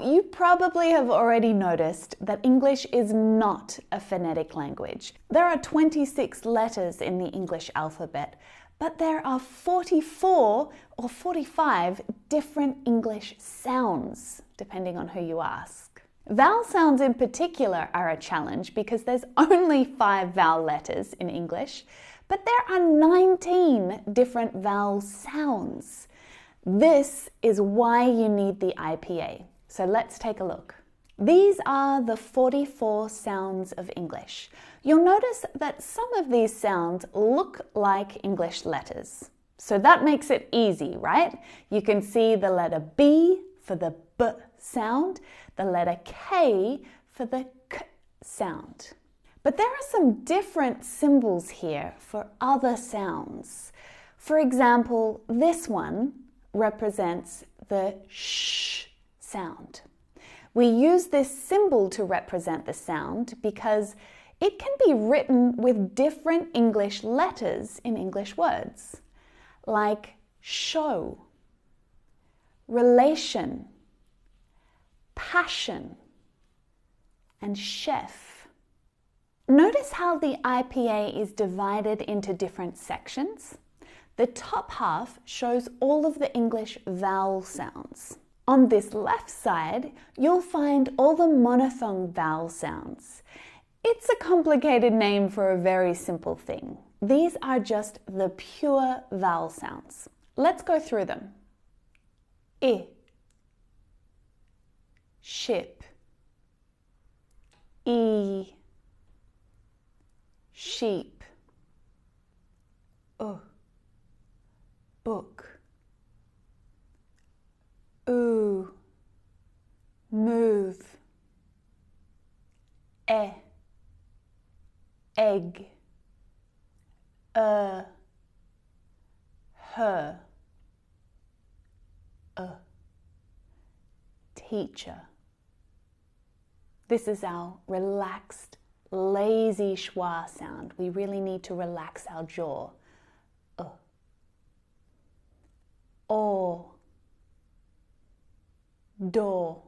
you probably have already noticed that English is not a phonetic language. There are 26 letters in the English alphabet, but there are 44 or 45 different English sounds, depending on who you ask. Vowel sounds in particular are a challenge because there's only 5 vowel letters in English, but there are 19 different vowel sounds. This is why you need the IPA. So let's take a look. These are the 44 sounds of English. You'll notice that some of these sounds look like English letters. So that makes it easy, right? You can see the letter B for the B sound, the letter K for the K sound. But there are some different symbols here for other sounds. For example, this one represents the sh sound. We use this symbol to represent the sound because it can be written with different English letters in English words, like show, relation, passion, and chef. Notice how the IPA is divided into different sections. The top half shows all of the English vowel sounds. On this left side, you'll find all the monophthong vowel sounds. It's a complicated name for a very simple thing. These are just the pure vowel sounds. Let's go through them. I, ship, E, sheep, book, ooh, move, egg, her, teacher. This is our relaxed, lazy schwa sound. We really need to relax our jaw. Or, door.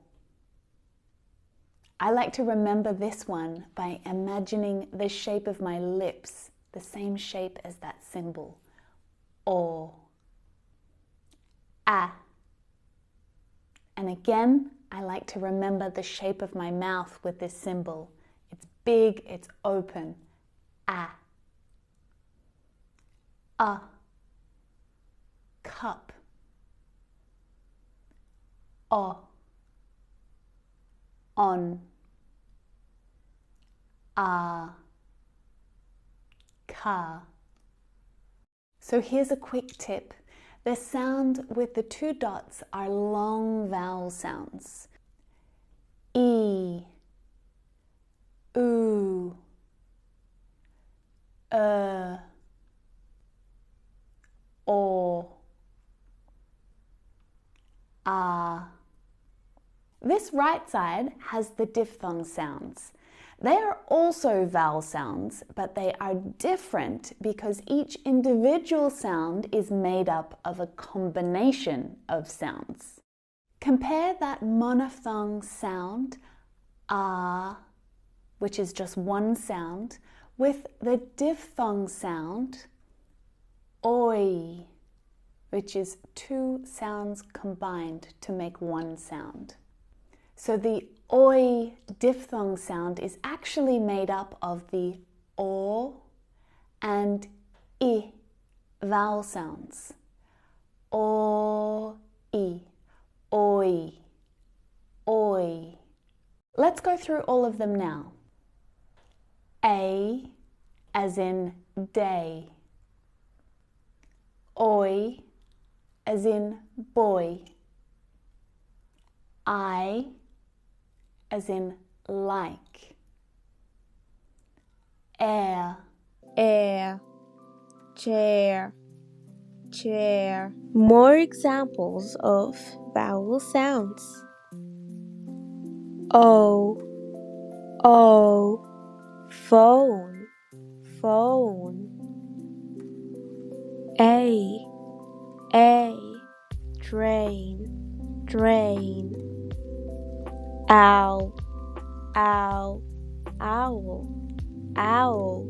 I like to remember this one by imagining the shape of my lips, the same shape as that symbol. Or, ah. And again, I like to remember the shape of my mouth with this symbol. It's big, it's open. Ah. Cup. On, car. So here's a quick tip. The sound with the 2 dots are long vowel sounds. E, oo, or, This right side has the diphthong sounds. They are also vowel sounds, but they are different because each individual sound is made up of a combination of sounds. Compare that monophthong sound, which is just one sound, with the diphthong sound, oi, which is 2 sounds combined to make one sound. So the oi diphthong sound is actually made up of the o and I vowel sounds. O, I, oi, oi. Let's go through all of them now. A, as in day. Oi, as in boy. I, as in like. Air, chair, chair. More examples of vowel sounds. O, phone, phone. A, train, drain. owl, owl, owl, owl.